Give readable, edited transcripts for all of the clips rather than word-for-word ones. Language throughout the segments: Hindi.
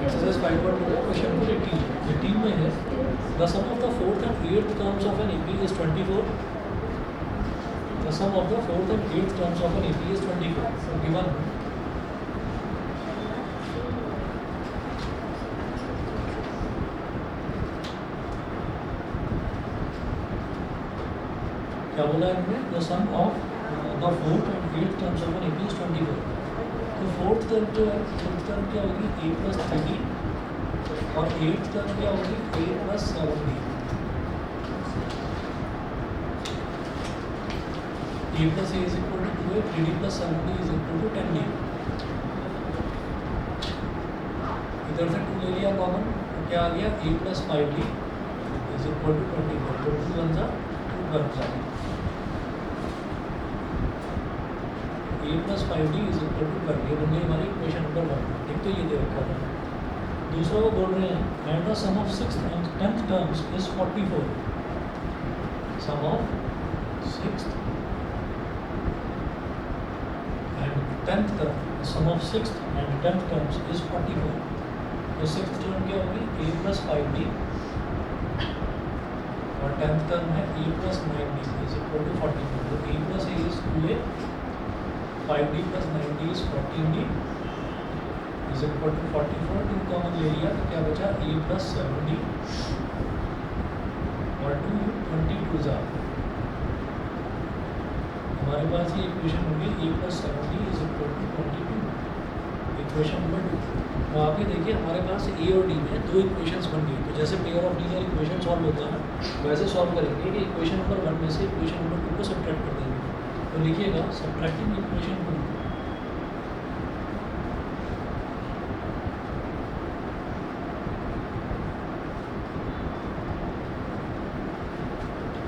Exercise 5.2 question number 18. 18 में है the sum of the fourth and eighth terms of an AP is 24. The sum of the fourth and eighth terms of an AP is 24. So given क्या बोला है इन्होंने? The sum of the fourth and eighth terms of an AP is 24. तो फोर्थ टर्म जो है, फोर्थ टर्म क्या होगी a प्लस 30 और एट्थ टर्म क्या होगी a plus 70. a plus a is equal to 2a, 3d plus 70 is equal to 10d. इधर से 2 ले लिया कॉमन तो क्या आ गया a plus 5d is equal to 24. तो 2 बन जा 2 बन जा a plus 5d is equal to 20. ये बन गई हमारी इक्वेशन नंबर 1. एक तो ये दे रखा था. दूसरा वो बोल रहे हैं and the sum of sixth and tenth terms is 44. Sum of sixth and tenth term, sum of sixth and tenth terms is 44. तो सिक्स्थ टर्म क्या होगी a प्लस 5d और टेंथ टर्म है a plus 9d is equal to 44. तो a plus a is 2a, 5d plus 9d is 14d is equal to 44. 2 common ले लिया तो क्या बचा a plus 7d और 2 22 जा. हमारे पास ये इक्वेशन होगी a plus 7d is equal to 22. Equation number 2. तो आप ये देखिए हमारे पास a और d में दो इक्वेशंस बन गई. तो जैसे pair of linear equation solve होता है ना वैसे सॉल्व करेंगे कि इक्वेशन नंबर 1 में से इक्वेशन नंबर 2 को सब्ट्रैक्ट कर देंगे. तो लिखिएगा सब्ट्रैक्टिंग इक्वेशन 2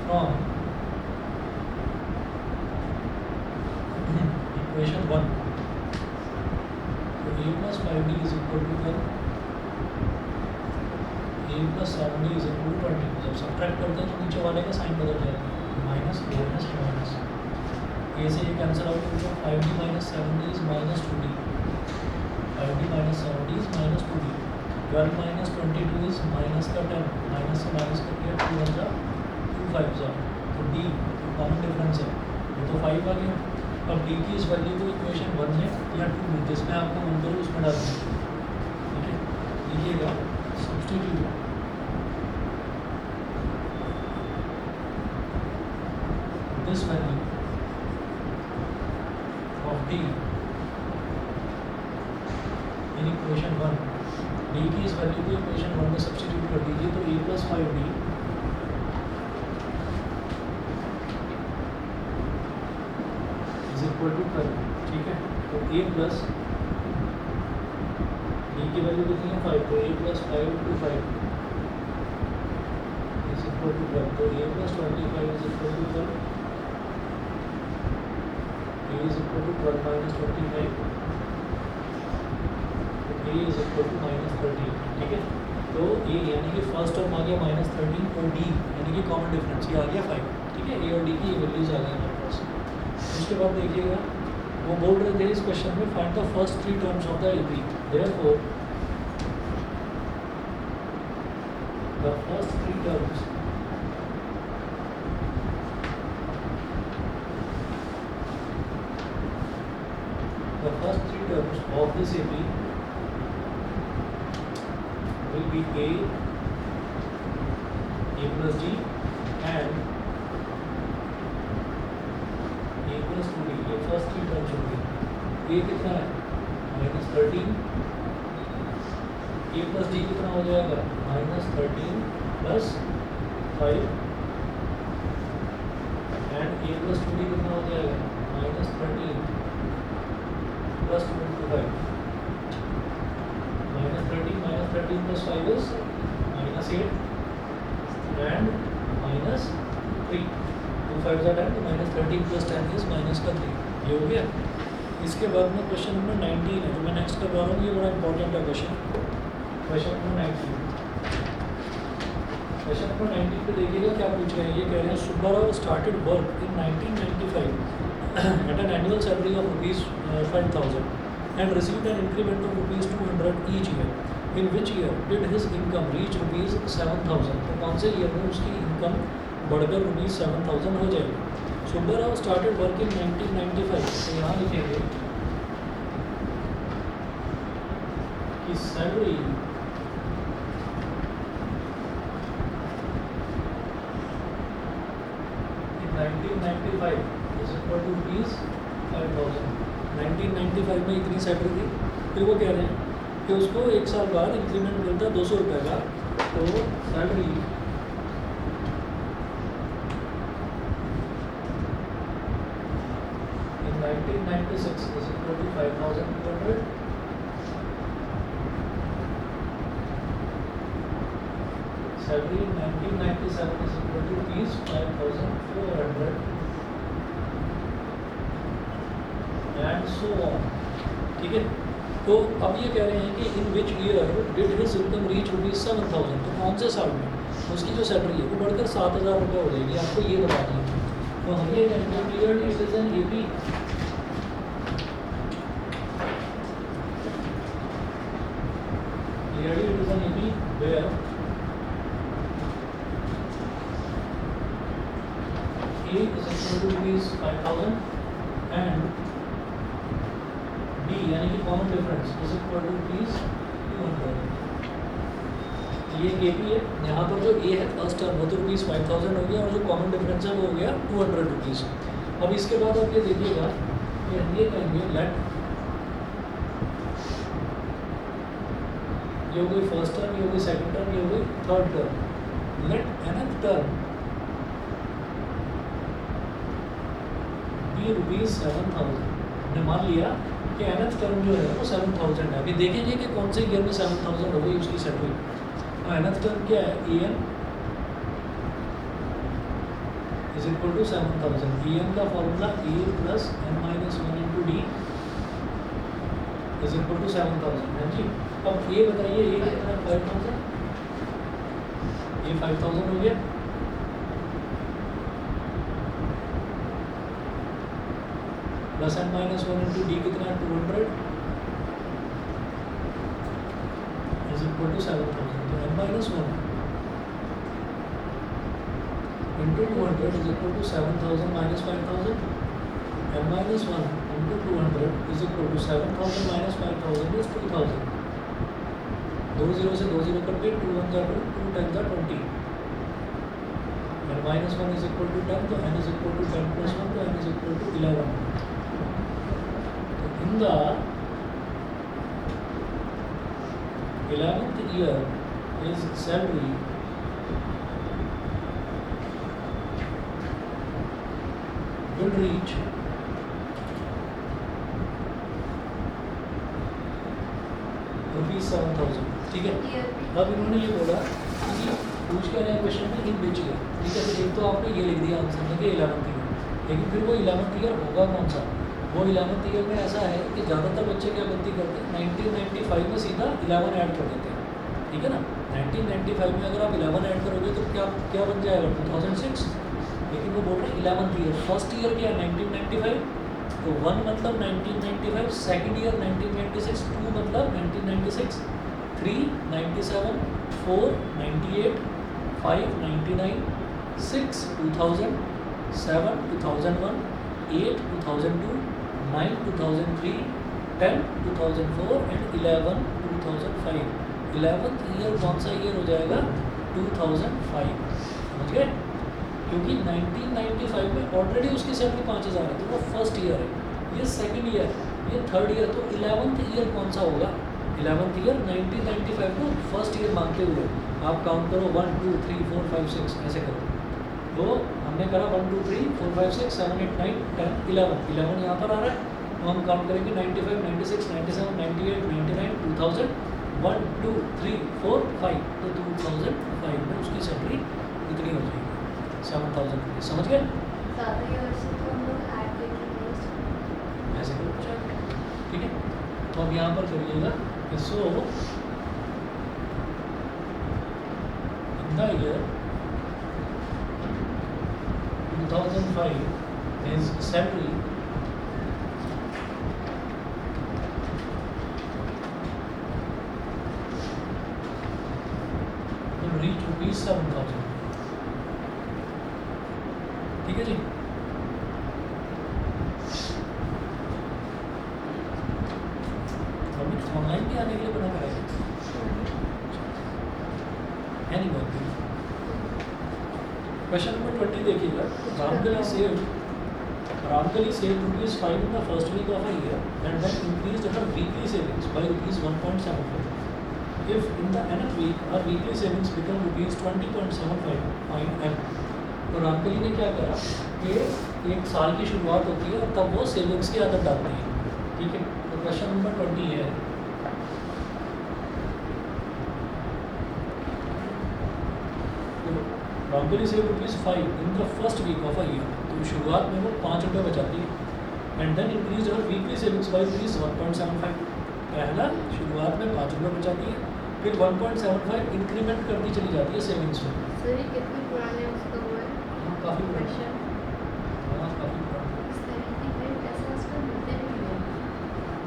फ्रॉम इक्वेशन 1. तो a plus 5d is equal to 12, a plus 7d is equal to 20. जब सब्ट्रैक्ट करते हैं तो नीचे वाले का साइन बदल जाएगा, माइनस माइनस माइनस. ए से ये कैंसिल आउट हो गया. 5d minus 7d is minus 2d, 5d minus 7d is minus 2d. 12 minus 22 is minus का 10, माइनस से माइनस कर दिया 2 बन जा 2 5 जा. तो d कॉमन डिफरेंस है वो तो 5 आ गया. अब d की इस वैल्यू को इक्वेशन 1 है या 2 में जिसमें आपको मन करो उसमें डाल दीजिए. ठीक है, लिखिएगा substitute this value of d in equation 1. d की इस वैल्यू को इक्वेशन 1 में सब्स्टिट्यूट कर दीजिए तो a plus 5d is equal to 12. ठीक है, तो a प्लस d की वैल्यू कितनी है 5, तो a plus 5 into 5 is equal to 12. तो a plus 25 is equal to 12. a is equal to 12 minus 25. तो a is equal to minus 13. ठीक है, तो a यानी कि फर्स्ट टर्म आ गया माइनस 13 और d यानी कि कॉमन डिफरेंस ये आ गया 5. ठीक है, a और d की ये वैल्यूज आ गई हमारे पास. उसके बाद देखिएगा वो बोल रहे थे इस क्वेश्चन में find the first 3 terms of the AP. Therefore the first 3 terms of this AP will be a plus d and a plus 2d. ये फर्स्ट 3 टर्म्स होंगे. a कितना है माइनस 13, a प्लस d कितना हो जाएगा minus 13 plus 5 and a plus 2d कितना हो जाएगा minus 13 plus 25. minus 13 plus 5 is minus 8 and minus 3. 2 5 are 10, तो minus 13 plus 10 is minus का 3. ये हो गया. इसके बाद में क्वेश्चन नंबर 19 है, जो मैं नेक्स्ट करवा रहा हूँ, ये बड़ा इंपॉर्टेंट है question. Question number 19, question number 19 पे देखिएगा क्या पूछ रहे हैं। ये कह रहे हैं Subbarao started work in 1995 at an annual salary of rupees 5,000 and received an increment of rupees 200 each year. In which year did his income reach rupees 7,000? तो कौन से ईयर में उसकी इनकम बढ़कर rupees 7,000 हो जाएगी? सुब्बाराव स्टार्टेड वर्क इन 1995, तो यहाँ लिखेंगे कि salary in 1995 is equal to rupees 5,000। 1995 में इतनी सैलरी थी। फिर वो कह रहे हैं कि उसको एक साल बाद इंक्रीमेंट मिलता है 200 रुपये का, तो salary in 1996 is equal to 5,200। Salary in 1997 is equal to rupees 5,400 and so on. ठीक है, तो अब ये कह रहे हैं कि in which year did his income reach rupees 7,000, तो कौन से साल में उसकी जो सैलरी है वो बढ़कर 7,000 रुपये हो जाएगी, आपको ये बताना है। तो हम ये कहेंगे clearly it is an AP, clearly it is an AP where A is equal to rupees 5,000 and B यानी कि common difference is equal to rupees 200। ये केपी है, यहाँ पर जो ए है फर्स्ट टर्म वो तो रुपीज़ 5,000 हो गया, और जो कॉमन डिफरेंस है वो हो गया 200 रुपीज़। अब इसके बाद आप ये देखिएगा कि हम ये कहेंगे लेट, ये हो गई फर्स्ट टर्म, ये हो गई सेकंड टर्म, ये हो गई third term. Let nth term be rupees 7,000। हमने मान लिया कि nth टर्म जो है वो 7,000 है। अभी देखेंगे कि कौन से ईयर में 7,000 हो गई उसकी सैलरी। तो nth टर्म क्या है, A N is equal to 7,000। A N का formula A plus N minus 1 into D is equal to 7,000 है जी। अब ये बताइए ये कितना, 5,000, ये 5,000 हो गया, plus N minus 1 into D कितना है 200 इज इक्वल टू 7,000। तो N minus 1 into 200 is equal to 7,000 minus 5,000। N minus 1 into 200 is equal to 7,000 minus 5,000 is 2,000। 2 0 से 2 0 कट गए, 2 1 जा 2, 2 10 जा 20। N minus 1 is equal to 10, तो N is equal to 10 plus 1, तो N is equal to 11। In the 11th year, his salary will reach rupees 7,000। ठीक है, अब इन्होंने ये बोला कि पूछ क्या रहे हैं क्वेश्चन में इन बिच ईयर। ठीक है, तो एक तो आपने ये लिख दिया आंसर में कि 11th ईयर, लेकिन फिर वो 11th ईयर होगा कौन सा? वो 11th ईयर में ऐसा है कि ज़्यादातर बच्चे क्या गलती करते हैं, 1995 में सीधा 11 ऐड कर देते हैं। ठीक है ना, 1995 में अगर आप 11 ऐड करोगे तो क्या क्या बन जाएगा 2006। लेकिन वो बोल रहे हैं 11th ईयर, फर्स्ट ईयर क्या है 1995, तो 1 मतलब 1995, सेकेंड ईयर 1996, 2 मतलब 1996, 3 97, 4 98, 5 99, 6 2000, 7 2001, 8 2002, 9 2003, 10 2004 एंड 11 2005। 11th ईयर कौन सा ईयर हो जाएगा 2005। समझ गए, क्योंकि 1995 में ऑलरेडी उसकी सैलरी 5,000 है, तो वो फर्स्ट ईयर है, ये सेकंड ईयर, ये थर्ड ईयर, तो 11th ईयर कौन सा होगा 11th ईयर 1995 को फर्स्ट ईयर मानते हुए आप काउंट करो 1 2 3 4 5 6 ऐसे करो। तो हमने करा 1 2 3 4 5 6 7 8 9 10 11 यहाँ पर आ रहा है, तो हम काउंट करेंगे 95 96 97 98 99 2000 1 2 3 4 5, तो 2005 में उसकी सैलरी इतनी हो जाएगी 7,000। समझ गए? ज़्यादा ईयर से तो हम लोग ऐड करके ऐसे करो। ठीक है। तो अब यहाँ पर करिएगा कि so in the year 2005 his salary will reach ₹7,000। ठीक है जी। ऑनलाइन भी आने के लिए बना करेगा क्वेश्चन नंबर 20 देखिएगा। Ramkali saved ₹5 in the first week of a year and then increased her weekly savings by ₹1.75. If in the nth week her weekly savings become ₹20.75 तो रामकली ने क्या करा कि एक साल की शुरुआत होती है और तब वो सेविंग्स की आदत डालती है। ठीक है। तो क्वेश्चन नंबर 20 है Ramkali save ₹5 in the first week of a year. तो शुरुआत में वो ₹5 बचाती है एंड देन इंक्रीज हर वीकली सेविंग्स बाई ₹1.75। पहला शुरुआत में ₹5 बचाती है, फिर 1.75 इंक्रीमेंट करती चली जाती है सेविंग्स में। सर ये कितने पुराने उसका हुआ है? हाँ काफ़ी क्वेश्चन हाँ काफ़ी पुराना। इस तरह की है ऐसा उसका मिलते नहीं है।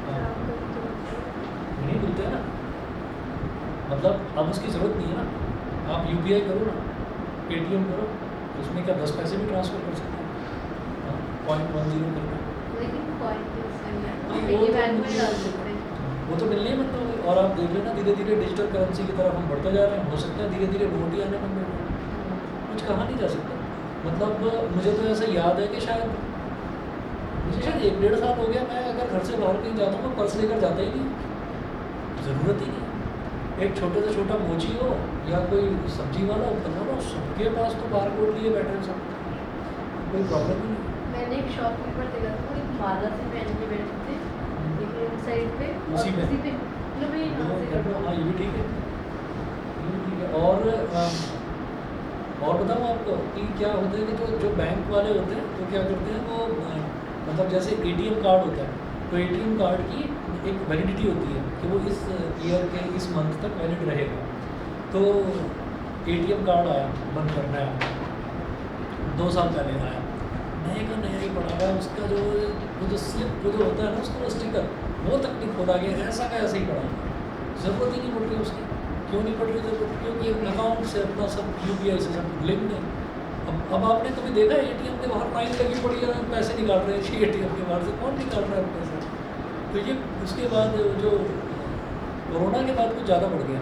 हाँ। रामकली तो नहीं मिलते हैं ना, मतलब अब उसकी ज़रूरत नहीं है ना। आप UPI करो ना, पेटीएम करो, उसमें क्या 10 पैसे भी ट्रांसफ़र कर सकते हैं। 0.10 करना लेकिन पॉइंट के उसका नहीं हाँ, है। वो ये तो बैंक में मिलने- डाल सकते हैं। वो तो मिलने ही बंद हो गए। और आप देख लेना धीरे धीरे डिजिटल करेंसी की तरफ हम बढ़ते जा रहे हैं। हो सकता है धीरे धीरे नोट ही आने बंद हो गए। कुछ कहा नहीं जा सकता। मतलब मुझे तो ऐसा याद है कि शायद मुझे शायद 1-1.5 साल हो गया मैं अगर घर से बाहर कहीं जाता हूँ मैं पर्स लेकर जाता ही नहीं, ज़रूरत ही नहीं। एक छोटे से छोटा मोची हो या कोई सब्जी वाला हो बना लो, सबके पास तो बार कोड लिए बैठे हैं सब, कोई प्रॉब्लम ही नहीं। मैंने एक शॉपकीपर देखा था, वो एक माला से पहन के बैठे थे एक साइड पे और उसी पे। उसी पे लो भाई यहाँ से कर दो। हाँ ये भी ठीक है, ये भी ठीक है। और बताऊँ आपको कि क्या होता है कि जो बैंक वाले होते हैं तो क्या करते हैं वो मतलब जैसे ATM कार्ड होता है तो ATM कार्ड की एक वैलिडिटी होती है कि वो इस ईयर के इस मंथ तक वैलिड रहेगा। तो ATM कार्ड आया बंद करना है, 2 साल पहले आया, नए का नया ही पड़ा हुआ है। उसका जो स्लिप जो होता है ना उसका वो स्टिकर वो तक नहीं खोला गया, ऐसा का ऐसे ही पड़ा है। ज़रूरत ही नहीं पड़ रही उसकी। क्यों नहीं पड़ रही ज़रूरत? क्योंकि अकाउंट से अपना सब UPI से सब लिंक है। अब आपने कभी देखा है ATM के बाहर लाइन लगी पड़ी है, पैसे निकाल रहे हैं ATM के बाहर से, कौन निकाल रहा है पैसे? तो ये उसके बाद जो कोरोना के बाद कुछ ज़्यादा बढ़ गया।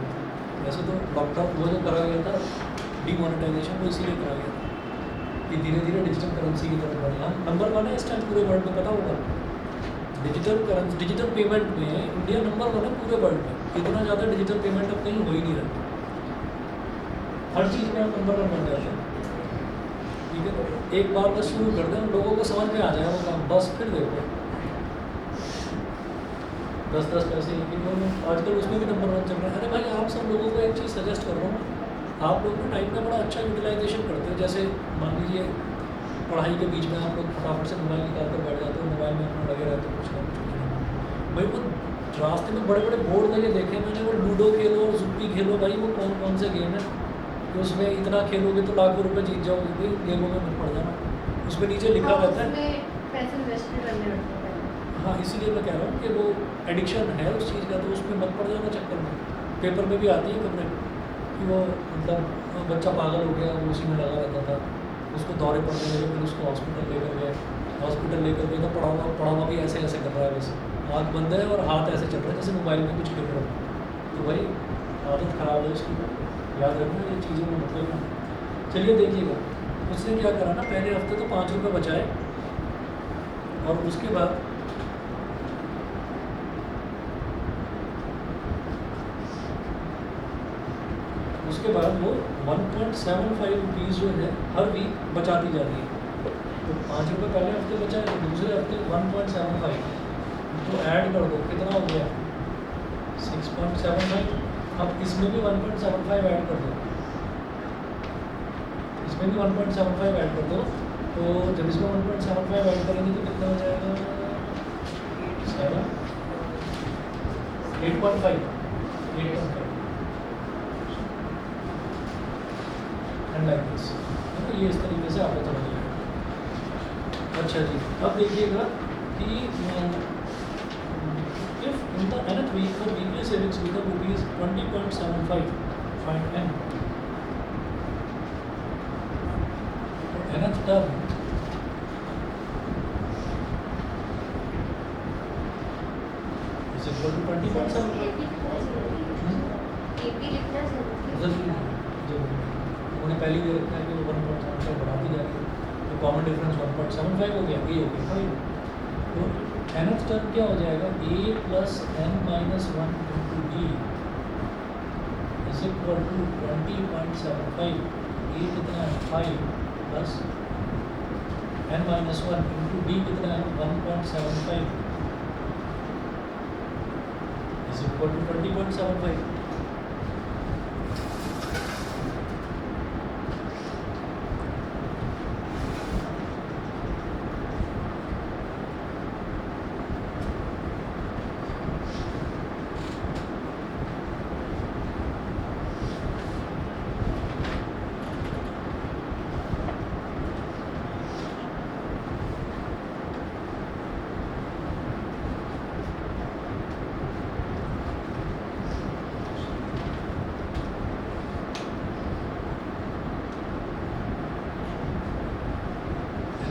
वैसे तो लॉकडाउन वो जो करा गया था डिमोनेटाइजेशन वो इसीलिए करा गया था कि धीरे धीरे डिजिटल करेंसी की तरफ बढ़ना। नंबर 1 है इस टाइम पूरे वर्ल्ड में, पता होगा। डिजिटल पेमेंट में इंडिया नंबर 1 है पूरे वर्ल्ड में। इतना ज़्यादा डिजिटल पेमेंट अब कहीं हो ही नहीं रहा। हर चीज़ में आप नंबर 1 बन जाते हैं। ठीक है, एक बार बस शुरू कर दें लोगों को समझ में आ जाए वो काम, बस फिर देखो 10-10 पैसे आजकल उसमें भी नंबर 1 चल रहा है। अरे भाई आप सब लोगों को एक चीज़ सजेस्ट कर रहा हूँ, आप लोग ना टाइम का बड़ा अच्छा यूटिलाइजेशन करते हो। जैसे मान लीजिए पढ़ाई के बीच में आप लोग फटाफट से मोबाइल निकाल कर बैठ जाते हो, मोबाइल में अपना लगे रहते हो कुछ ना कुछ। भाई वो रास्ते में बड़े बड़े बोर्ड लगे देखे मैंने, वो लूडो खेलो और जुप्पी खेलो। भाई वो कौन कौन से गेम है कि उसमें इतना खेलोगे तो लाखों रुपए जीत जाओगे? भाई गेमों में मत पड़ जाना। उसमें नीचे लिखा रहता है उसमें पैसे इन्वेस्ट करने पड़ते हैं। हाँ, इसीलिए मैं कह रहा हूँ कि वो एडिक्शन है उस चीज़ का, तो उसमें मत पड़ जाना चक्कर में। पेपर में भी आती है खबरें कि वो मतलब बच्चा पागल हो गया, वो उसी में लगा रहता था, उसको दौरे पड़ने लगे, फिर उसको हॉस्पिटल लेकर गए। हॉस्पिटल लेकर गए तो पड़ा हुआ भी ऐसे ऐसे कर रहा है, बस आँख बंद है और हाथ ऐसे चल रहा है जैसे मोबाइल में कुछ खेल रहा है। तो भाई आदत ख़राब है उसकी, याद रखना ये चीज़ों में मतलब ना। चलिए देखिएगा उसने क्या करा ना, पहले हफ्ते तो ₹5 बचाए और उसके बाद वो 1.75 रुपीज़ जो है हर वीक बचाती जा रही है। तो ₹5 पहले हफ्ते बचाए तो दूसरे हफ्ते 1.75 तो ऐड कर दो कितना हो गया 6.75। अब इसमें भी 1.75 ऐड कर दो, इसमें भी 1.75 ऐड कर दो। तो जब इसमें 1.75 ऐड करेंगे तो कितना हो जाएगा 7 8.5 एंड लाइक दिस। ये इस तरीके से आपको समझ जाएगा। अच्छा जी, अब देखिएगा कि if in the nth week the weekly savings become rupees 20.75, find n. तो nth term is equal to 20.75। जरूरी उन्होंने पहले दे रखा है कि वो 1.75 बढ़ाती जा रही है, तो कॉमन डिफरेंस 1.75 हो गया, ये हो गया 5। तो nth टर्म क्या हो जाएगा, a plus n minus 1 into D is equal to 20.75। a कितना है 5 plus n minus 1 into D कितना है 1.75 is equal to 20.75।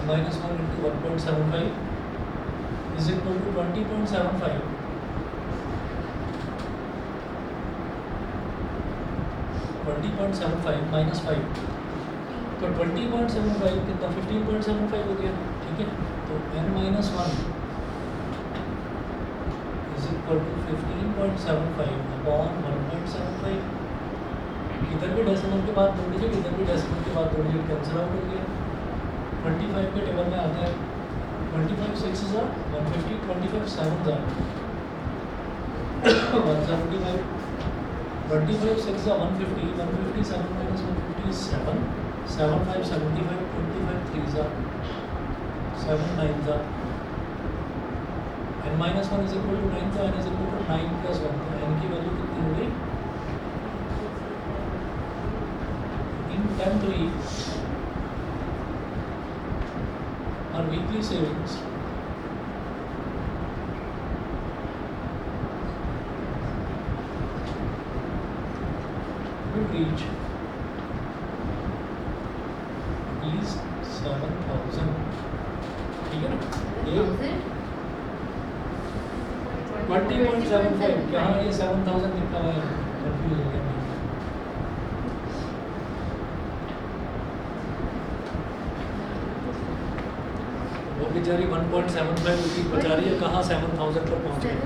minus 1 into 1.75 is equal to 20.75। 20.75 minus 5, तो 20.75 कितना 15.75 हो गया, ठीक है। तो n minus 1 is equal to 15.75 upon 1.75। इधर भी डेसिमल के बाद दो डिजिट, इधर भी डेसिमल के बाद दो डिजिट कैंसिल आउट हो गया। 25 के टेबल में आता है 25 6 ज़ा 150, 25 7 ज़ा 175, 25 6 ज़ा 150, 150 7 minus 150 is 7, 7 5 75, 25 3 ज़ा 7 9 ज़ा n minus 1 is equal to 9, तो n is equal to 9 plus 1, तो n की वैल्यू कितनी हो गई in 10th week our weekly savings will reach is 7,000। ठीक है ना, ये 20.75 क्या ये 7,000 लिखा हुआ है, कंफ्यूज हो गया मैं। वो बेचारी 1.75 रुपीज बचा रही है, कहाँ 7,000 पर पहुँच गई।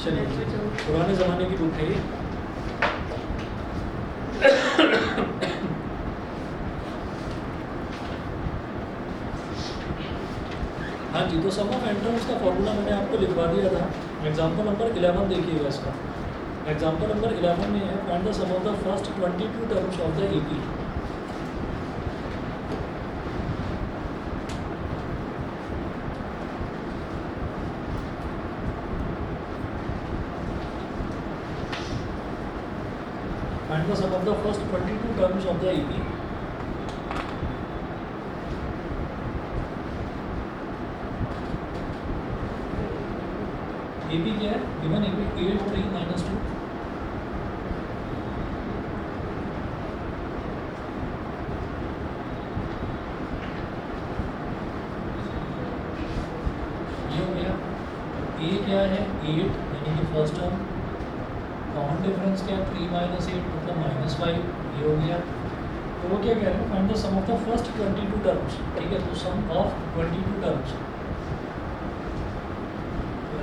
चलिए, पुराने ज़माने की बुक है ये। हाँ जी, तो सम ऑफ एंटर्म्स का फॉर्मूला मैंने आपको लिखवा दिया था। एग्जाम्पल नंबर 11 देखिएगा इसका। एग्जाम्पल नंबर 11 में है find the sum of the first 22 terms of the AP. Find the sum of the first 22 terms of the AP. AP क्या है? Given AP 8 3 minus 2। ये हो गया। A क्या है? 8 यानी कि फर्स्ट टर्म। कॉमन डिफरेंस क्या है 3 माइनस 8 मतलब -5, ये हो गया। तो वो क्या कह रहे हैं find the sum of the first 22 terms, ठीक है। तो sum of 22 terms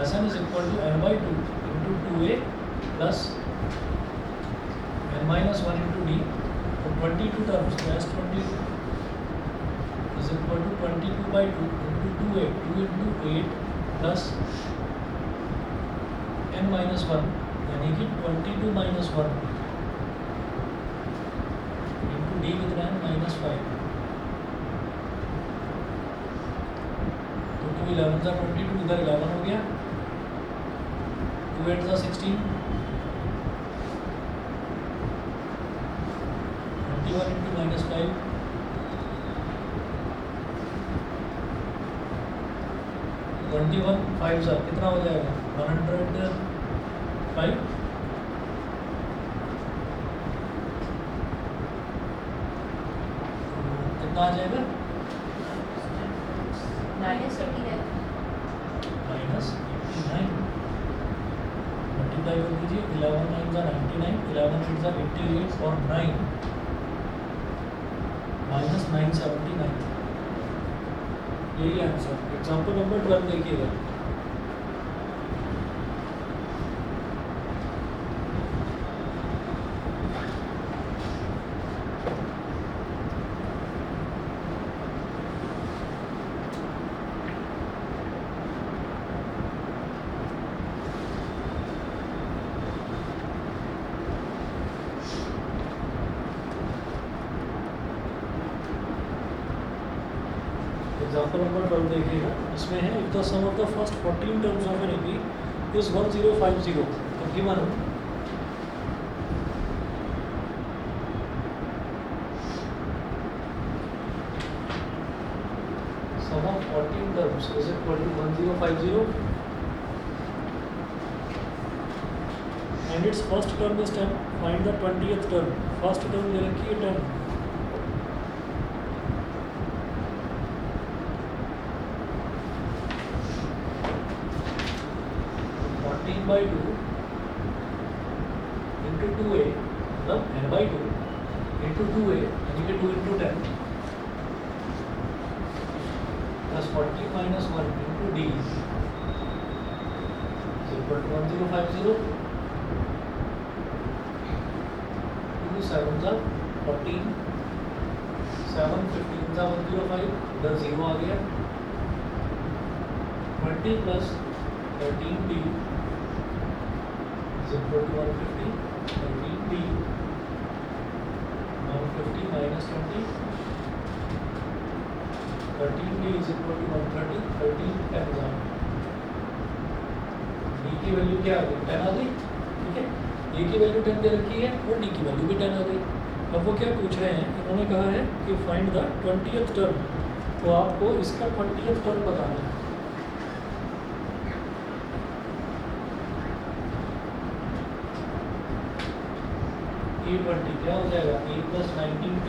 Sn is equal to n by 2 into 2a plus n minus 1 into d। तो 22 terms S22 is equal to 22 by 2 into 2a, 2 into 8 plus n minus 1 यानी कि 22 minus 1 into d कितना है -5। तो टू 11 सा 22, इधर 11 हो गया, 2 8 सा 16, 21 इंटू -5, 21 5 सा कितना हो जाएगा 105, कितना आ जाएगा -89 -89, मल्टीप्लाई कर दीजिए, 11 9 सा 99, 11 8 सा 88 और 9 -979, यही आंसर। एग्जाम्पल नंबर 12 देखिएगा। एग्जाम्पल नंबर 12 देखिएगा, इसमें है if the sum of the first 14 terms of an AP is 1050, तो given sum of 14 terms is equal to 1050 and its first term is 10, find the 20th term. First term ले रखी है 10, by 2 into 2a मतलब n by 2 into 2a यानी कि 2 into 10 plus 40 minus 1 into d is equal to 1050, 2 7 सा 14, 7 15 सा 105, इधर 0 आ गया, 20 plus 13d equal to 150, 13d, 150 minus 20, 13d is equal to 130, 13 10 d की वैल्यू क्या आ गई 10 आ गई, ठीक है। a की वैल्यू 10 दे रखी है और d की वैल्यू भी 10 आ गई। अब वो क्या पूछ रहे हैं, इन्होंने कहा है कि फाइंड द 20th टर्म, तो आपको इसका 20th टर्म बताना है। A20 क्या हो जाएगा a plus 19t,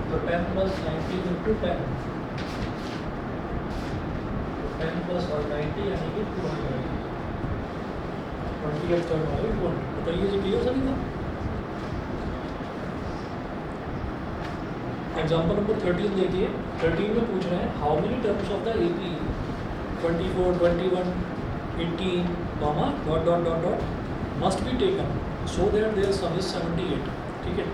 तो 10 plus 19 into 10, 10 plus 190 यानी कि 200, 20th टर्म आ गई 200। बताइए जी क्लियर सभी का। एग्जाम्पल नंबर 13 देखिए, 13 में पूछ रहे हैं how many terms of the AP 24 21 18 comma dot dot dot dot must be taken so that their sum is 78, ठीक है।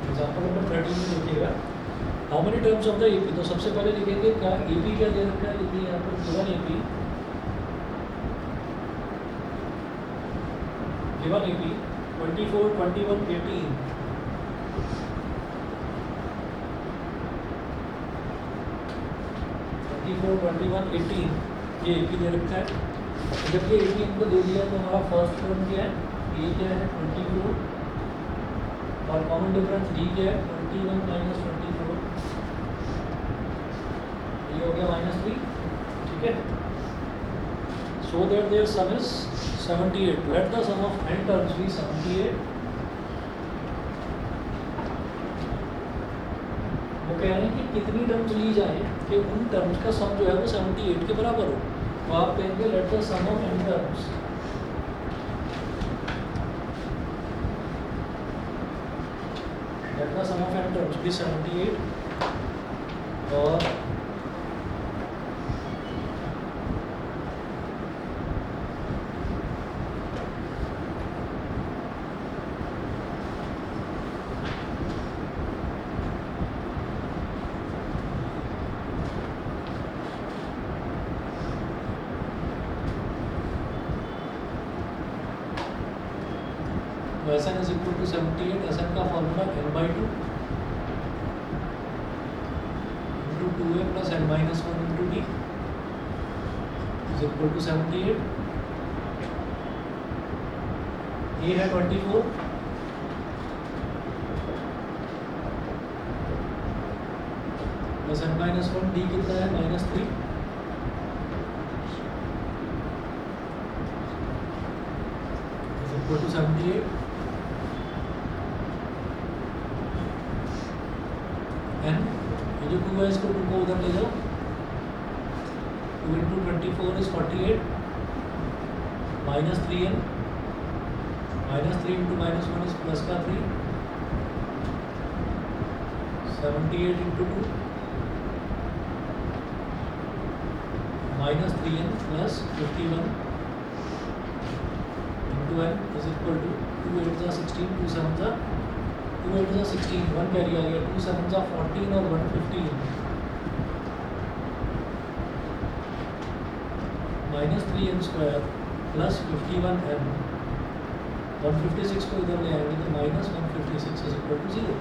एग्जाम्पल नंबर 13 में देखिएगा how many terms of the AP, तो सबसे पहले लिखेंगे क्या एपी क्या दे रखा है, लिखिए यहाँ पर गिवन एपी 24 21 18, ये एपी दे रखा है। जब ये एपी इनको दे दिया तो हमारा फर्स्ट टर्म क्या है, ए क्या है 24 और कॉमन डिफरेंस डी क्या है 21 माइनस 24, ये हो गया -3, ठीक है। So that their sum is 78, let the sum of n terms be 78। वो कह रहे हैं कि कितनी टर्म्स ली जाए कि उन टर्म्स का सम जो है वो 78 के बराबर हो, तो आप कहेंगे let the sum of n terms, let the sum of n terms be 78 और Sn is equal to 78. Sn का formula n/2 into 2a plus n minus 1 into d is equal to 78. a है 24 plus n minus 1, d कितना है -3 is equal to 78. n ये जो 2 है इसको 2 को उधर ले जाओ, 2 into 24 is 48 -3n, -3 into -1 is plus का 3, 78 into 2 -3n plus 51 into n is equal to 2 8 जा 16, 2 7 जा 2 8 जा 16, 1 कैरी आ गया, 2 7 जा 14 और 1 15 -3n स्क्वायर प्लस 51n, 156 को इधर ले आएंगे तो -156 इज इक्वल टू 0।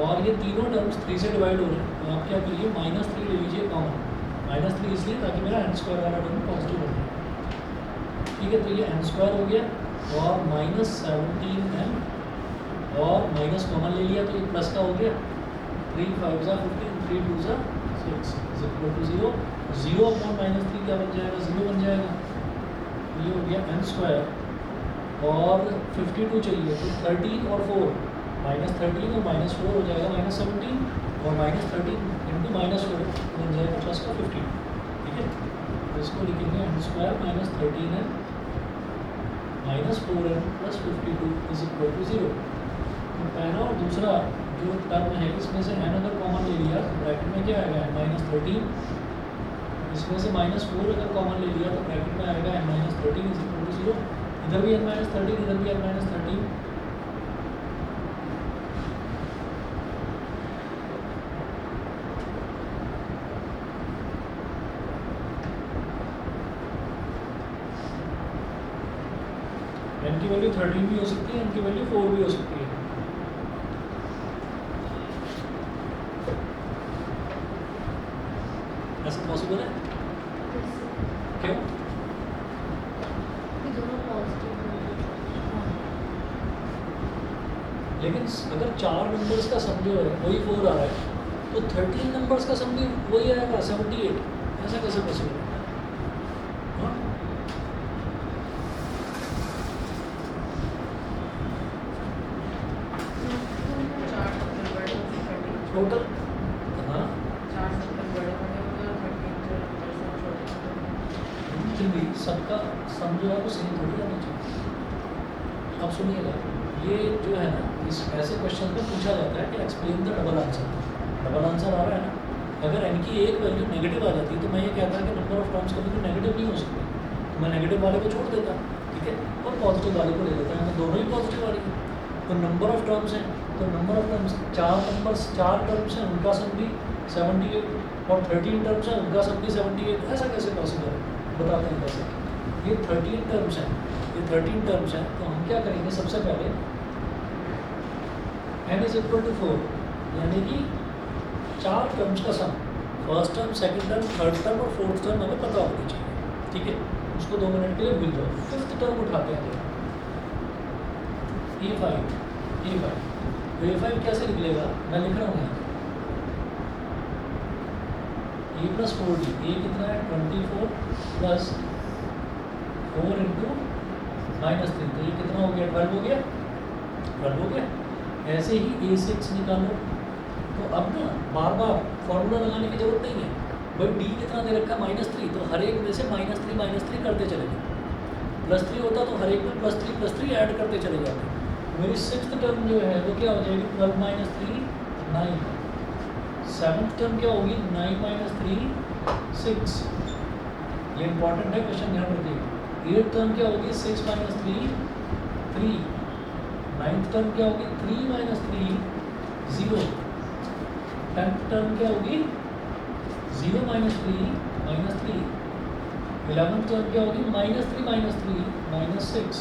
और ये तीनों टर्म्स 3 से डिवाइड हो रहे हैं, तो आप क्या करिए -3 ले लीजिए कॉमन, -3 इसलिए ताकि मेरा n स्क्वायर वाला टर्म पॉजिटिव हो जाए। ठीक है, तो ये n स्क्वायर हो गया और -17n और माइनस कॉमन ले लिया तो ये प्लस का हो गया, 3 5 जा 15, 3 2 जा 6 इज इक्वल टू 0। 0 अपॉन -3 क्या बन जाएगा, 0 बन जाएगा। ये हो गया n स्क्वायर और 52 चाहिए तो 13 और 4 -13 और -4 हो जाएगा -17 और -13 इंटू -4 बन जाएगा प्लस का 15। ठीक है, तो इसको लिखेंगे n square -13n -4n plus 52 is equal to 0। तो पहला और दूसरा जो टर्म है इसमें से n अगर कॉमन ले लिया तो ब्रैकेट में क्या आएगा -13, इसमें से -4 अगर कॉमन ले लिया तो ब्रैकेट में आएगा n-13 इज इक्वल टू 0। इधर भी n-13, इधर भी n-13। n की वैल्यू 13 भी हो सकती है, n की वैल्यू 4 भी हो सकती है। ऐसा पॉसिबल है? क्यों? लेकिन अगर 4 नंबर्स का सम जो है वही 4 आ रहा है तो 13 नंबर्स का सम भी वही आएगा 78। ऐसा कैसे पॉसिबल है? हाँ? टोटल हाँ फिर भी सबका सम जो है वो सेम थोड़ी आना चाहिए। अब सुनिएगा, ये जो है ना इस ऐसे क्वेश्चन में पूछा जाता है कि explain the double answer. Double answer आ रहा है ना, अगर n की एक वैल्यू नेगेटिव आ जाती तो मैं ये कहता कि नंबर ऑफ टर्म्स कभी भी नेगेटिव नहीं हो सकते, तो मैं नेगेटिव वाले को छोड़ देता, ठीक है, और पॉजिटिव वाले को ले लेता है। मैं दोनों ही पॉजिटिव वाले हैं तो नंबर ऑफ टर्म्स हैं, तो नंबर ऑफ टर्म्स 4 टर्म्स हैं उनका सम भी 78 और 13 टर्म्स हैं उनका सम भी 78। ऐसा कैसे पॉसिबल है, बताते हैं कैसे। ये 13 टर्म्स हैं, ये 13 टर्म्स हैं, तो हम क्या करेंगे सबसे पहले n इज इक्वल टू 4 यानी कि 4 टर्म्स का sum, first term, second term, third term और फोर्थ टर्म हमें पता होनी चाहिए। ठीक है, उसको 2 मिनट के लिए भूल जाओ। फिफ्थ टर्म उठाते हैं a5। तो a5 कैसे निकलेगा, मैं लिख रहा हूँ यहाँ a प्लस 4d। a कितना है 24 प्लस 4 इंटू -3, तो ये कितना हो गया 12 हो गया, 12 हो गया। ऐसे ही a6 निकालो, तो अब ना बार बार फॉर्मूला लगाने की जरूरत नहीं है भाई। d कितना दे रखा है -3, तो हर एक में से -3 करते चले जाओ। +3 होता तो हर एक में +3 ऐड करते चले जाते। मेरी 6th टर्म जो है वो क्या हो जाएगी 12 - 3 9। 7th टर्म क्या होगी 9 - 3 6। ये इंपॉर्टेंट है, क्वेश्चन ध्यान रखिए। 8th टर्म क्या होगी 6 - 3 3। 9th टर्म क्या होगी 3 - 3 0। 10th टर्म क्या होगी 0 - 3 -3। 11th टर्म क्या होगी -3 -3 -6।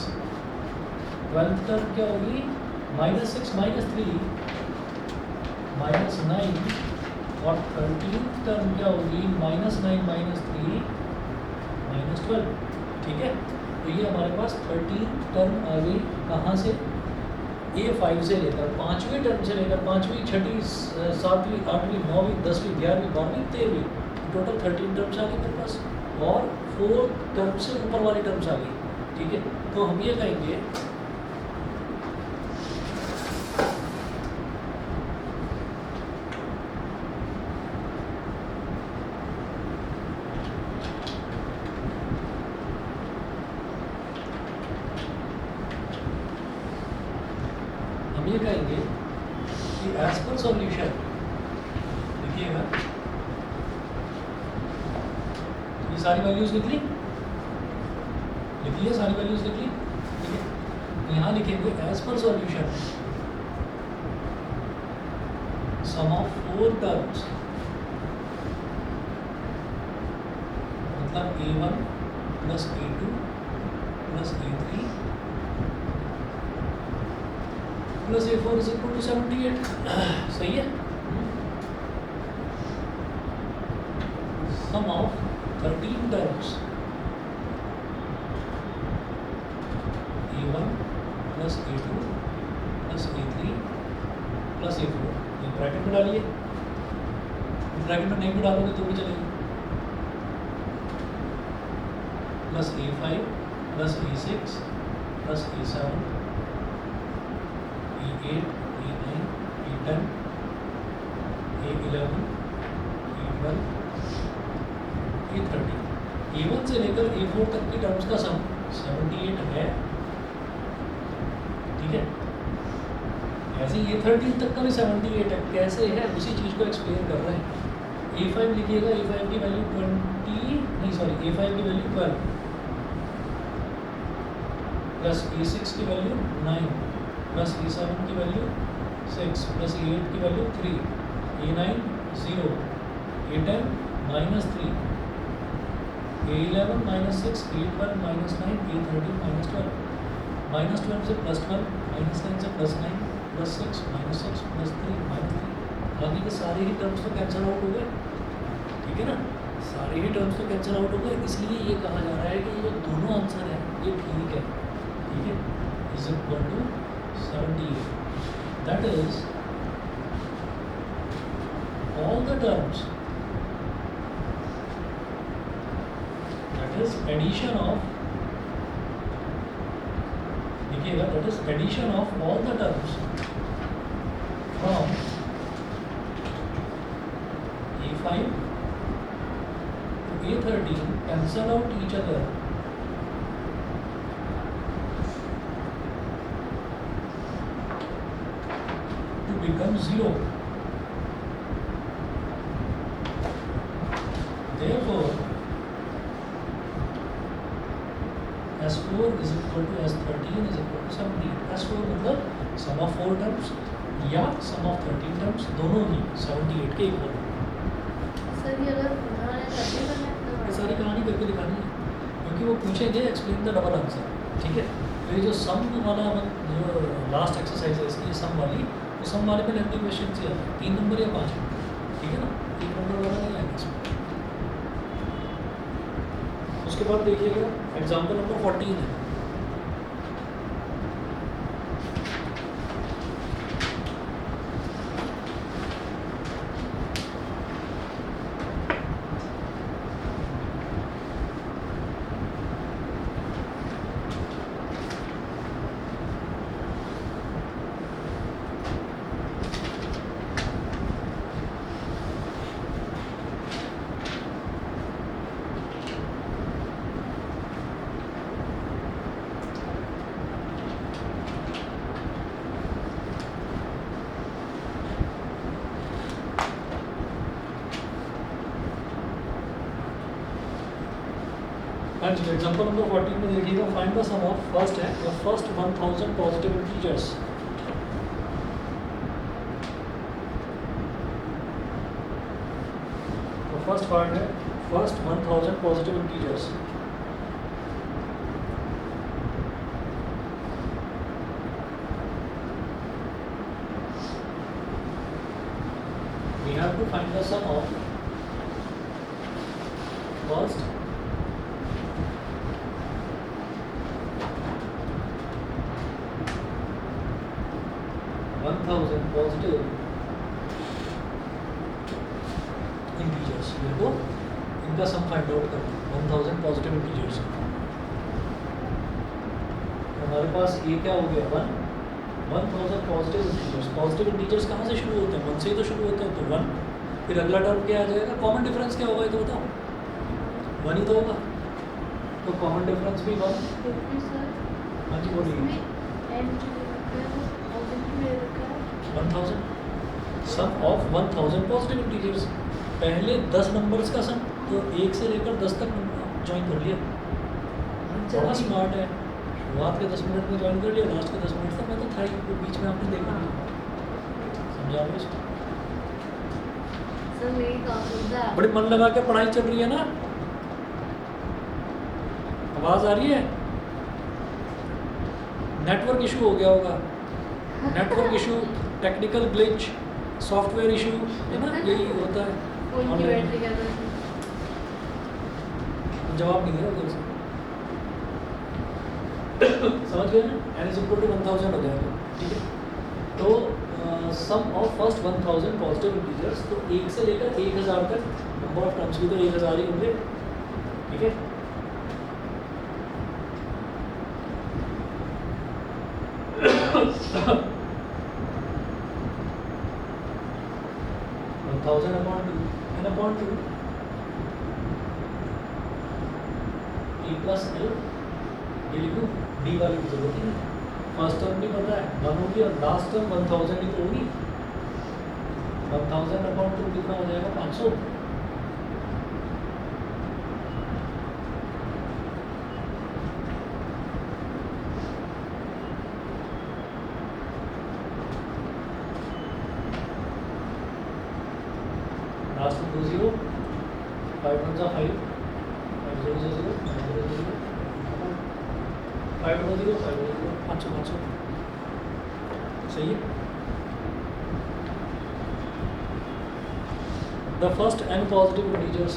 12th टर्म क्या होगी -6 -3 -9। और 13th टर्म क्या होगी -9 -3 -12। ठीक है, तो ये हमारे पास 13th टर्म आ गई कहाँ से, A5 से लेकर 5वीं टर्म से लेकर 5वीं 6वीं 7वीं 8वीं 9वीं 10वीं 11वीं 12वीं 13वीं, टोटल 13 टर्म्स आ गई मेरे पास। और 4 टर्म से ऊपर वाली टर्म्स आ गई। ठीक है, तो हम ये कहेंगे कि एज पर सॉल्यूशन, देखिएगा ये सारी वैल्यूज लिख ली सारी वैल्यूज लिख ली। ठीक है, यहाँ लिखेंगे as per solution some of 4 terms, मतलब A1 plus A2 plus A3 plus A4 is equal to 78। सही है। Sum of 13 terms A1 plus A2 plus A3 plus A4, ये ब्रैकेट में डालिए। ब्रैकेट में नहीं भी डालोगे तो भी चलेगी। Plus A5 plus A6 plus A7 A8 A9 A10 A11 A12 A13। A1 से लेकर A4 तक की टर्म्स का सम 78 है। ठीक है, ऐसे A13 तक का भी 78 है। कैसे है उसी चीज़ को एक्सप्लेन कर रहे हैं। A5 लिखिएगा, A5 की वैल्यू 12 प्लस A6 की वैल्यू 9 प्लस A7 की वैल्यू 6 प्लस A8 की value 3, A9 0, A10 -3, A11 -6, A12 -9, A13 -12, -12 से +12, -9 से +9, +6 -6 +3 -3। बाकी के सारे ही टर्म्स तो कैंसिल आउट हो गए। ठीक है ना, सारे ही टर्म्स तो कैंसिल आउट हो गए। इसलिए ये कहा जा रहा है कि ये जो दोनों आंसर है ये ठीक है। ठीक है, is equal to 78। That is all the terms, that is addition of, देखिएगा, that is addition of all the terms from A5 to A13 cancel out each other become 0. Therefore, S4 is equal to S13 is equal to 17। S4 मतलब sum of 4 terms या sum of 13 terms, दोनों ही 78 के इक्वल। सर ये अगर उन्होंने करके करना है ये सारी कहानी करके दिखानी है, क्योंकि वो पूछेंगे एक्सप्लेन द डबल आंसर। ठीक है, तो ये जो सम वाला जो लास्ट एक्सरसाइज है इसकी सम वाली, तो सम वाले में लेंथी क्वेश्चन से 3 नंबर या 5। ठीक है ना, 3 नंबर वाला नहीं आएगा इसमें। उसके बाद देखिएगा एग्जाम्पल नंबर 14 है। एग्जाम्पल नंबर 14 में देखिएगा, find the sum of, first है द फर्स्ट 1000 पॉजिटिव इंटीजर्स। तो फर्स्ट पार्ट है first 1000 positive integers. to find the sum of first $1,000 positive integers. मेरे को इनका सम फाइंड आउट करना है 1000 पॉजिटिव इंटीजर्स। हमारे पास ये क्या हो गया 1000 पॉजिटिव इंटीजर्स। पॉजिटिव इंटीजर्स कहाँ से शुरू होते हैं? 1 से ही तो शुरू होते हैं, तो 1। फिर अगला टर्म क्या आ जाएगा? कॉमन डिफरेंस क्या होगा ये तो बताओ। 1 ही तो होगा, तो कॉमन डिफरेंस भी 1। हाँ जी बोलिए। 1000 सम ऑफ 1000 पॉजिटिव इंटीजर्स। पहले 10 नंबर्स का सम, तो 1 से लेकर 10 तक ज्वाइन कर लिया। बड़ा स्मार्ट है। शुरुआत के 10 मिनट में ज्वाइन कर लिया, लास्ट के 10 मिनट तक मैं तो था ही, तो बीच में आपने देखा नहीं। समझा लो इसको। सर मेरी काम होता है। बड़ी मन लगा के पढ़ाई चल रही है ना? आवाज़ आ रही है? नेटवर्क इशू हो गया होगा। Network issue, technical glitch, software issue, है ना, यही होता है। फोन की बैटरी क्या था? जवाब नहीं दे रहा उधर से। समझ गए ना? n इज इक्वल टू 1000 हो जाएगा, ठीक है। तो sum of first 1000 positive integers, तो 1 से लेकर 1000 तक नंबर ऑफ टर्म्स भी तो 1000 ही होंगे, ठीक है। Thousand upon 2 n upon 2 e plus l, ये लिखो। d वाली की जरूरत नहीं है। फर्स्ट टर्म भी पता है 1 होगी, और लास्ट टर्म 1000 ही तो होगी। 1000 अपॉन 2 कितना हो जाएगा? 500। लास्ट में 2 0, 5 1 5, 5 0 0, 5 0 0, 5 0 0, 5 0 0, 500 सही है। The first n positive integers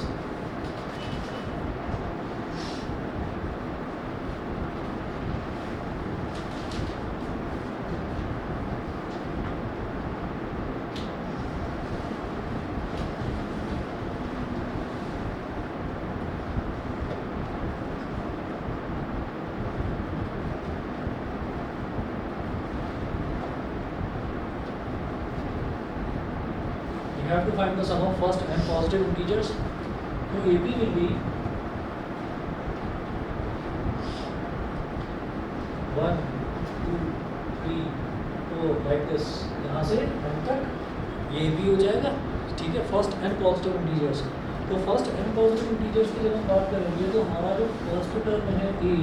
you have to find the sum of first n positive integers. So AP will be 1 2 3 4 like this, यहाँ से n तक ये AP हो जाएगा, ठीक है। फर्स्ट n पॉजिटिव इंटीजर्स, तो फर्स्ट n पॉजिटिव इंटीजर्स की जब हम बात करेंगे तो हमारा जो फर्स्ट टर्म है a,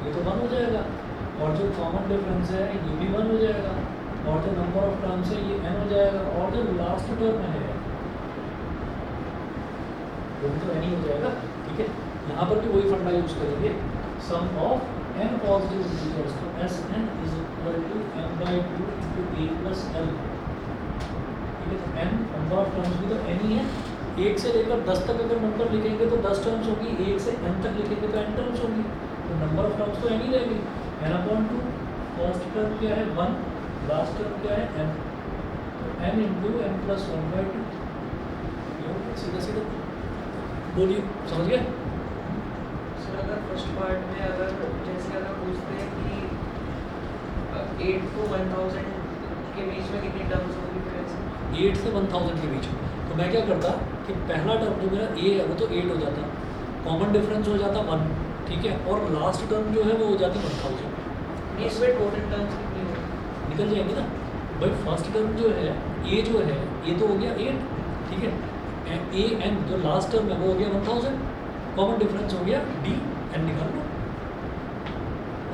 ये तो 1 हो जाएगा, और जो कॉमन डिफरेंस है ये भी 1 हो जाएगा, और जो नंबर ऑफ टर्म्स है ये n हो जाएगा, और जो लास्ट टर्म है वो भी तो n ही हो जाएगा, ठीक है। यहाँ पर भी वही फंडा यूज करेंगे, sum of n positive integers, तो Sn is equal to m by 2 into a plus l, ठीक है। तो n नंबर ऑफ टर्म्स भी तो n ही है। 1 से लेकर 10 तक अगर नंबर लिखेंगे तो 10 टर्म्स होगी, 1 से n तक लिखेंगे तो n टर्म्स होगी, तो नंबर ऑफ टर्म्स तो n ही रहेगी। n अपॉन 2, फर्स्ट टर्म क्या है 1, लास्ट टर्म क्या है n, तो n into n plus 1 by 2, सीधा सीधा बोलिए, समझ गए? सर अगर फर्स्ट पार्ट में अगर जैसे अगर पूछते हैं कि 8 to 1000 के बीच में कितनी टर्म्स होंगी, फिर ऐसे 8 से 1000 के बीच में, तो मैं क्या करता कि पहला टर्म जो मेरा a है वो तो 8 हो जाता, कॉमन डिफरेंस हो जाता 1, ठीक है, और लास्ट टर्म जो है वो हो जाती 1000। इसमें टोटल टर्म्स कितनी होंगी? निकल जाएंगे ना भाई। फर्स्ट टर्म जो है a जो है ये तो हो गया 8, ठीक है। a n जो लास्ट टर्म है वो हो गया 1000, कॉमन डिफरेंस हो गया d, n निकाल लो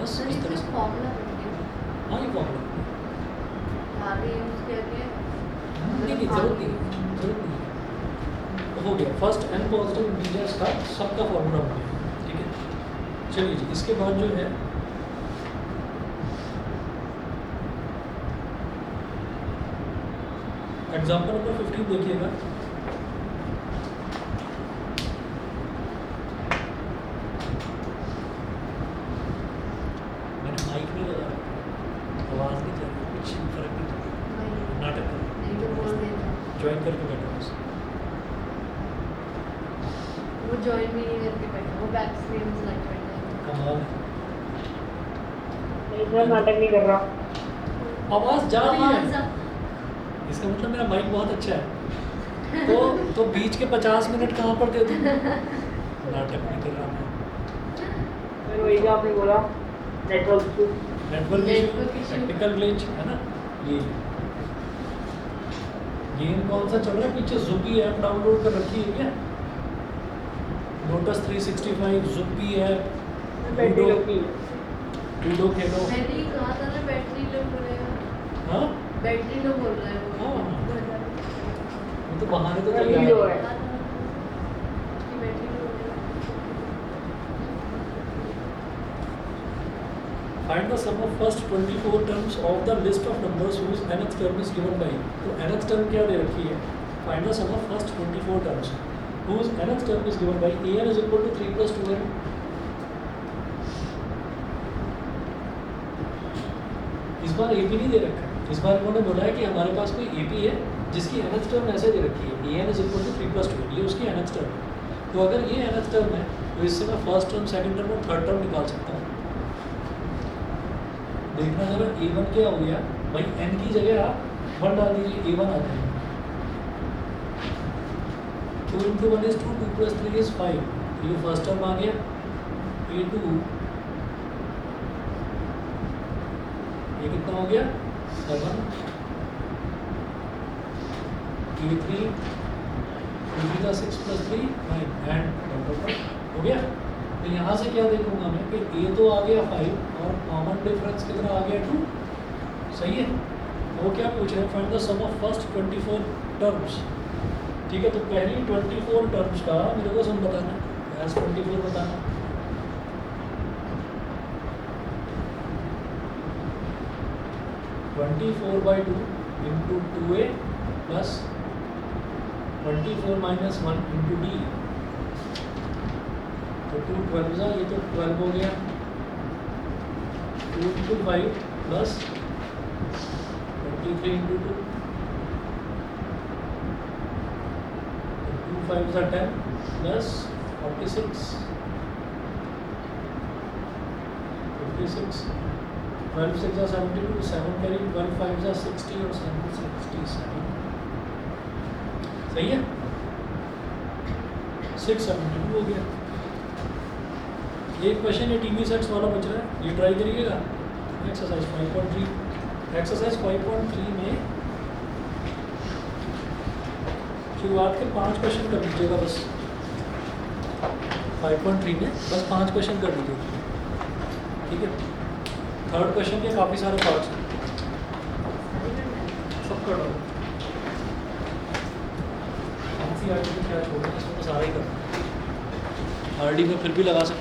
बस सर इस तरह इसका से। फॉर्मूला बताइए। हाँ ये फॉर्मूला आगे यूज करके नहीं, जरूरत नहीं है। हो गया फर्स्ट n पॉजिटिव इंटीजर्स का सबका फॉर्मूला हो गया, ठीक है। चलिए जी, इसके बाद जो है एग्जाम्पल नंबर 15 देखिएगा। आवाज़ नहीं जा रही, कुछ फर्क नहीं पड़ता। नहीं नाटक करो, नहीं तो बोल देना ज्वाइन करके बैठो बस। वो जॉइन भी नहीं करके बैठा वो बैक स्क्रीन से लग बैठा है कमाल है। नहीं सर नाटक नहीं कर रहा। आवाज़ जा रही आवाज़ है, इसका मतलब मेरा माइक बहुत अच्छा है। तो बीच के 50 मिनट कहाँ पर थे तुम? नाटक नहीं कर रहा मैं। फिर वही जो आपने बोला network issue. Network Network issue, issue। Technical glitch है ना ये। गेम कौन सा चल रहा है? पीछे ज़ुपी ऐप डाउनलोड कर रखी है क्या? लोटस 365 ज़ुपी ऐप, बैटरी लोकी। लूडो खेलो। मैंने ही कहा था ना बैटरी लो बोलेगा हाँ बैटरी लो बोल रहा है वो हाँ। वो तो बहाने तो बैटरी तैयार लो है। है। उसकी बैटरी लो बोलेगा Find the sum of first 24 terms of the list of numbers whose nth term is given by। तो nth term क्या दे रखी है? Find the sum of first 24 terms whose nth term is given by an is equal to 3 plus 2n। इस बार AP नहीं दे रखा है। इस बार उन्होंने बोला है कि हमारे पास कोई AP है जिसकी nth term ऐसे दे रखी है an is equal to 3 plus 2n, ये उसकी nth term है। तो अगर ये nth term है तो इससे मैं फर्स्ट टर्म, सेकंड टर्म और थर्ड टर्म निकाल सकता हूँ। देखना जरा a1 क्या हो गया भाई, n की जगह आप 1 डाल दीजिए, a1 आ जाएगा। 2 into 1 is 2, 2 plus 3 is 5, ये फर्स्ट टर्म आ गया। a2 ये कितना हो गया 7, a3 का 6 plus 3 9 एंड हो गया। तो यहाँ से क्या देखूंगा मैं कि a तो आ गया 5 और कॉमन डिफरेंस कितना आ गया 2, सही है। वो क्या पूछ रहे हैं? Find the sum of first 24 terms. ठीक है, तो पहली 24 टर्म्स का मेरे को सम बताना है, एज 24 बताना। (24 by 2 into 2a plus 24 minus 1 into d। तो 2 12 जा, ये तो 12 हो गया। 2 into 5 plus 23 into 2, 2 5 are 10 plus 46, 56, 12 6 are 72, 7 carry 12 5 are 60 और 7 67, सही है। 672 हो गया। एक क्वेश्चन ये टीवी सेट्स वाला बच रहा है, ये ट्राई करिएगा। एक्सरसाइज 5.3, एक्सरसाइज 5.3 में शुरुआत के 5 क्वेश्चन कर लीजिएगा बस। 5.3 में बस 5 क्वेश्चन कर लीजिएगा, ठीक है। थर्ड क्वेश्चन के काफ़ी सारे पार्ट्स हैं, सब कर दो। NCERT में क्या छोड़ना है, इसमें तो सारा ही करना है। RD में फिर भी लगा सकते हैं।